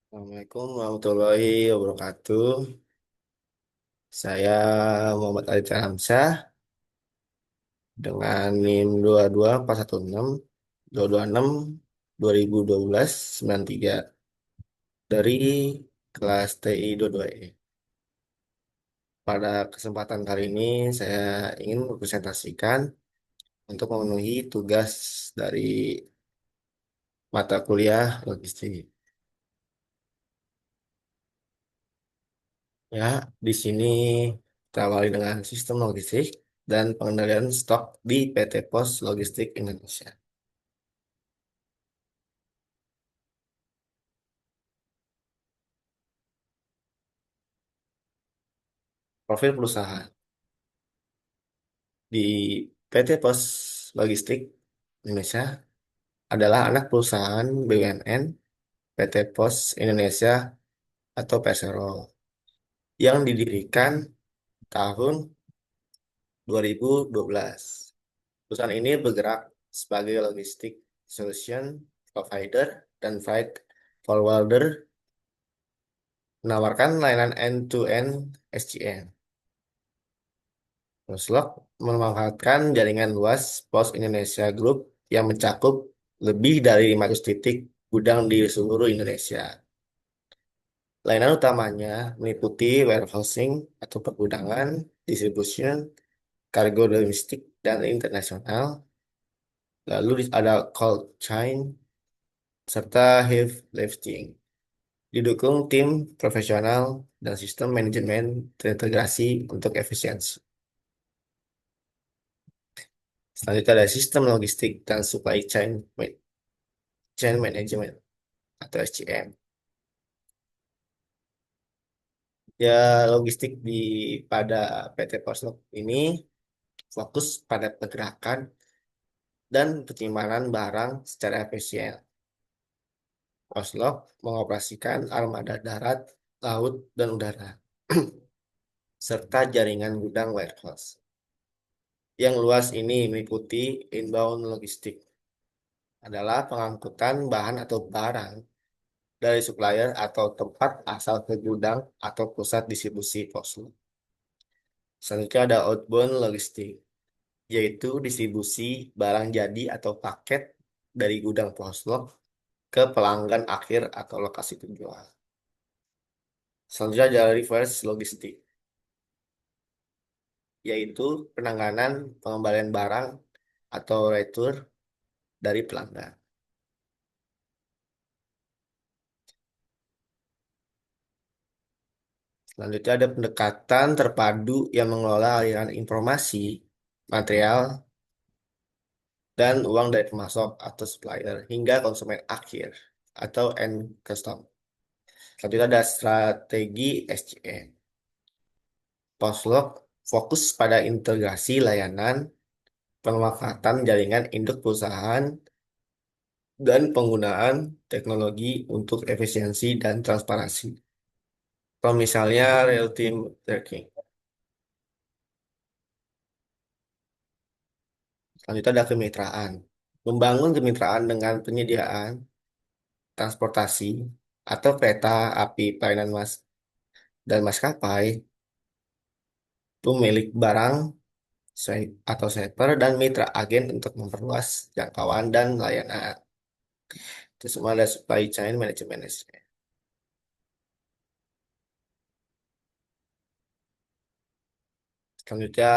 Assalamualaikum warahmatullahi wabarakatuh. Saya Muhammad Ali Hamzah dengan NIM 22416 226 2012 93 dari kelas TI 22E. Pada kesempatan kali ini saya ingin mempresentasikan untuk memenuhi tugas dari mata kuliah logistik. Ya, di sini kita awali dengan sistem logistik dan pengendalian stok di PT Pos Logistik Indonesia. Profil perusahaan di PT Pos Logistik Indonesia adalah anak perusahaan BUMN PT Pos Indonesia atau Persero yang didirikan tahun 2012. Perusahaan ini bergerak sebagai logistik solution provider dan freight forwarder, menawarkan layanan end-to-end SCM. Roslog memanfaatkan jaringan luas Pos Indonesia Group yang mencakup lebih dari 500 titik gudang di seluruh Indonesia. Layanan utamanya meliputi warehousing atau pergudangan, distribution, kargo domestik dan internasional, lalu ada cold chain, serta heavy lifting. Didukung tim profesional dan sistem manajemen terintegrasi untuk efisiensi. Selanjutnya ada sistem logistik dan supply chain management atau SCM. Ya, logistik pada PT Poslog ini fokus pada pergerakan dan penyimpanan barang secara efisien. Poslog mengoperasikan armada darat, laut, dan udara, serta jaringan gudang warehouse. Yang luas ini meliputi inbound logistik, adalah pengangkutan bahan atau barang dari supplier atau tempat asal ke gudang atau pusat distribusi Poslog. Selanjutnya ada outbound logistik, yaitu distribusi barang jadi atau paket dari gudang Poslog ke pelanggan akhir atau lokasi tujuan. Selanjutnya ada reverse logistik, yaitu penanganan pengembalian barang atau retur dari pelanggan. Selanjutnya ada pendekatan terpadu yang mengelola aliran informasi, material, dan uang dari pemasok atau supplier hingga konsumen akhir atau end customer. Selanjutnya ada strategi SCM. Poslog fokus pada integrasi layanan, pemanfaatan jaringan induk perusahaan, dan penggunaan teknologi untuk efisiensi dan transparansi. Kalau misalnya real time tracking. Selanjutnya ada kemitraan. Membangun kemitraan dengan penyediaan transportasi atau kereta api pelayanan dan maskapai, pemilik barang atau shipper dan mitra agen untuk memperluas jangkauan dan layanan. Itu semua ada supply chain management. Selanjutnya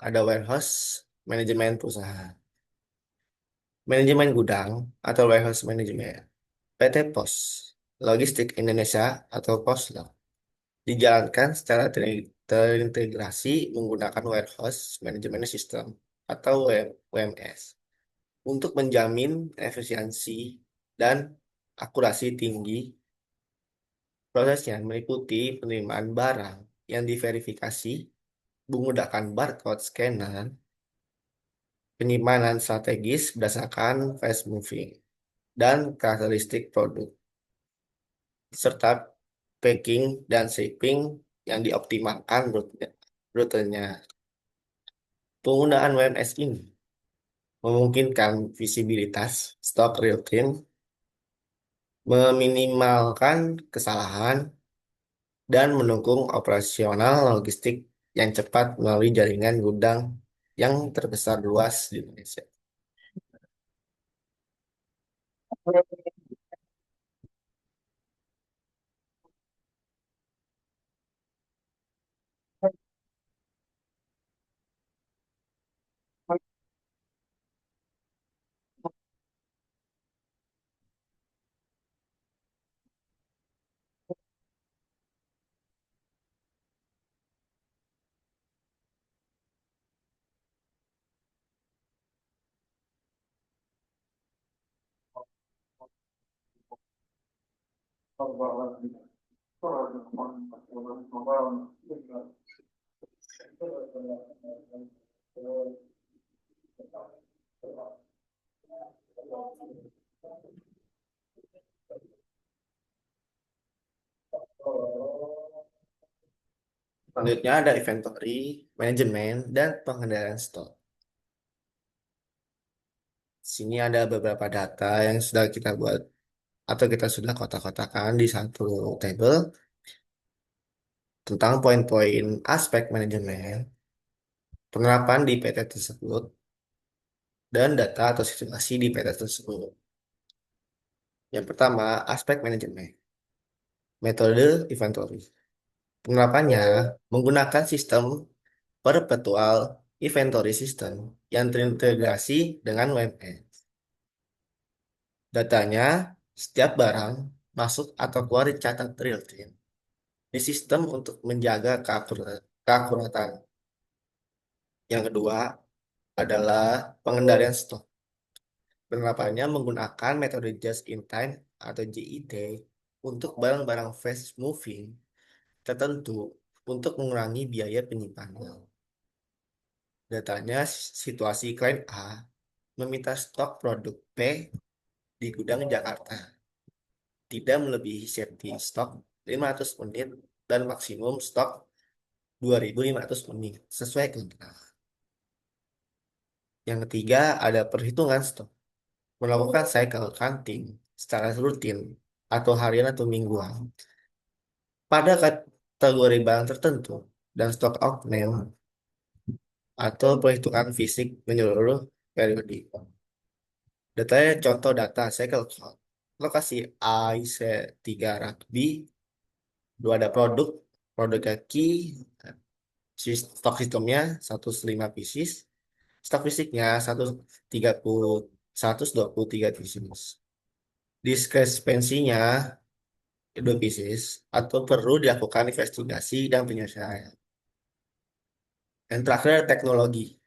ada warehouse manajemen perusahaan. Manajemen gudang atau warehouse management. PT Pos Logistik Indonesia atau Poslog dijalankan secara terintegrasi menggunakan warehouse management system atau WMS untuk menjamin efisiensi dan akurasi tinggi. Prosesnya meliputi penerimaan barang yang diverifikasi menggunakan barcode scanner, penyimpanan strategis berdasarkan fast moving, dan karakteristik produk, serta packing dan shipping yang dioptimalkan rutenya. Penggunaan WMS ini memungkinkan visibilitas stok real time meminimalkan kesalahan, dan mendukung operasional logistik yang cepat melalui jaringan gudang yang terbesar luas di Indonesia. Selanjutnya ada inventory, manajemen, dan pengendalian stok. Sini ada beberapa data yang sudah kita buat atau kita sudah kotak-kotakan di satu table tentang poin-poin aspek manajemen, penerapan di PT tersebut, dan data atau situasi di PT tersebut. Yang pertama, aspek manajemen. Metode inventory. Penerapannya menggunakan sistem perpetual inventory system yang terintegrasi dengan WMS. Datanya, setiap barang masuk atau keluar dicatat real time di sistem untuk menjaga keakuratan. Yang kedua adalah pengendalian stok. Penerapannya menggunakan metode just in time atau JIT untuk barang-barang fast moving tertentu untuk mengurangi biaya penyimpanan. Datanya, situasi klien A meminta stok produk P di gudang Jakarta tidak melebihi safety stok 500 unit dan maksimum stok 2.500 unit sesuai kontrak. Yang ketiga ada perhitungan stok. Melakukan cycle counting secara rutin atau harian atau mingguan pada kategori barang tertentu dan stok out name atau perhitungan fisik menyeluruh periodik. Datanya contoh data cycle count. Lokasi A IC3 Rugby, dua ada produk kaki, stok sistemnya 105 pieces, stok fisiknya 123 pieces. Diskrepansinya 2 pieces atau perlu dilakukan investigasi dan penyelesaian. Yang terakhir teknologi.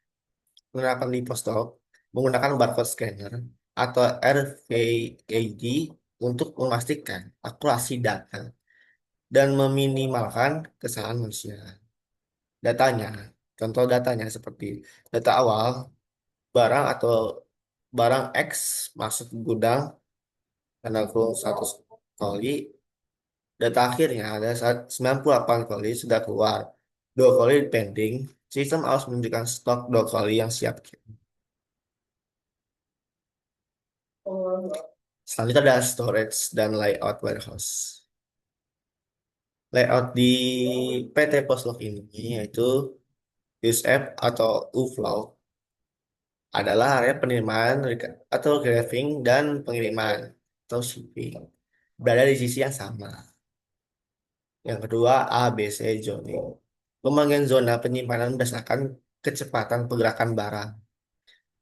Penerapan di postok menggunakan barcode scanner atau RFID untuk memastikan akurasi data dan meminimalkan kesalahan manusia. Datanya, contoh datanya seperti data awal, barang atau barang X masuk ke gudang tanggal 1 kali, data akhirnya ada 98 kali sudah keluar, 2 kali pending, sistem harus menunjukkan stok 2 kali yang siap. Selanjutnya ada storage dan layout warehouse. Layout di PT Poslog ini yaitu use app atau UFlow adalah area penerimaan atau receiving dan pengiriman atau shipping berada di sisi yang sama. Yang kedua, A, B, C, zoning. Pembagian zona penyimpanan berdasarkan kecepatan pergerakan barang.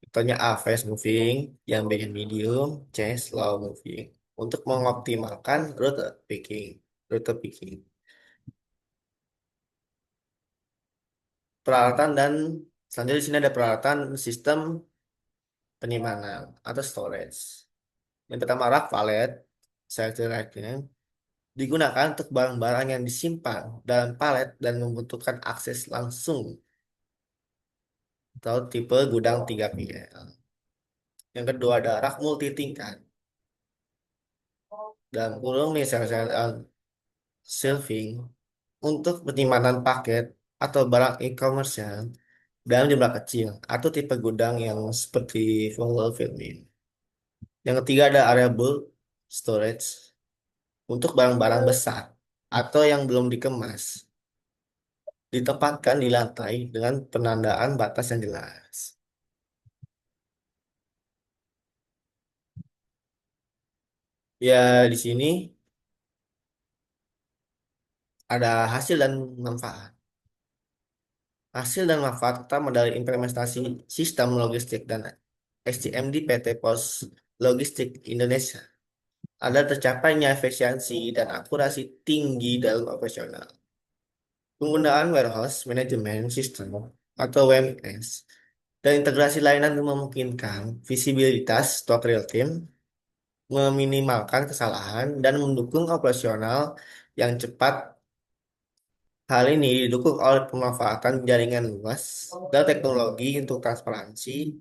Contohnya A, fast moving, yang B, medium, C, slow moving. Untuk mengoptimalkan picking. Rute picking. Peralatan dan selanjutnya di sini ada peralatan sistem penyimpanan atau storage. Yang pertama rak palet, shelter racknya digunakan untuk barang-barang yang disimpan dalam palet dan membutuhkan akses langsung atau tipe gudang 3PL. Yang kedua ada rak multi tingkat dan kurung misalnya shelving untuk penyimpanan paket atau barang e-commerce yang dalam jumlah kecil atau tipe gudang yang seperti fulfillment. Yang ketiga ada area bulk storage untuk barang-barang besar atau yang belum dikemas ditempatkan di lantai dengan penandaan batas yang jelas. Ya, di sini ada hasil dan manfaat. Hasil dan manfaat utama dari implementasi sistem logistik dan SCM di PT Pos Logistik Indonesia ada tercapainya efisiensi dan akurasi tinggi dalam operasional. Penggunaan Warehouse Management System atau WMS dan integrasi layanan memungkinkan visibilitas stok real time, meminimalkan kesalahan, dan mendukung operasional yang cepat. Hal ini didukung oleh pemanfaatan jaringan luas dan teknologi untuk transparansi,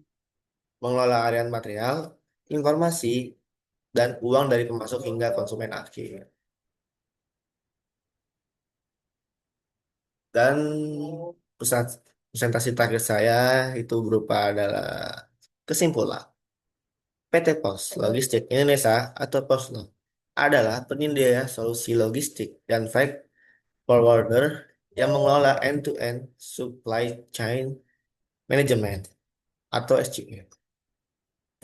mengelola harian material, informasi, dan uang dari pemasok hingga konsumen akhir. Dan pesan- presentasi terakhir saya itu berupa adalah kesimpulan. PT Pos Logistik Indonesia atau Poslo adalah penyedia solusi logistik dan freight forwarder yang mengelola end-to-end supply chain management atau SCM.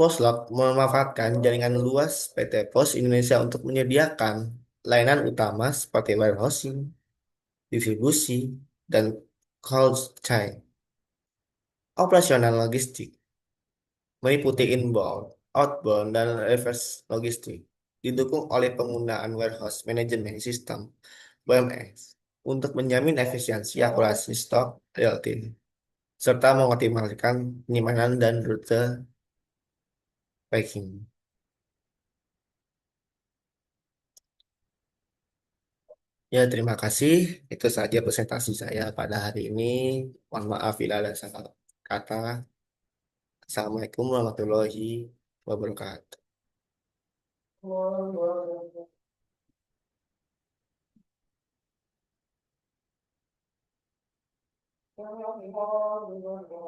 Poslog memanfaatkan jaringan luas PT Pos Indonesia untuk menyediakan layanan utama seperti warehousing, distribusi, dan cold chain. Operasional logistik meliputi inbound, outbound, dan reverse logistik. Didukung oleh penggunaan warehouse management system (WMS) untuk menjamin efisiensi akurasi stok real time, serta mengoptimalkan penyimpanan dan rute packing. Ya, terima kasih. Itu saja presentasi saya pada hari ini. Mohon maaf bila ada salah kata. Assalamualaikum warahmatullahi wabarakatuh.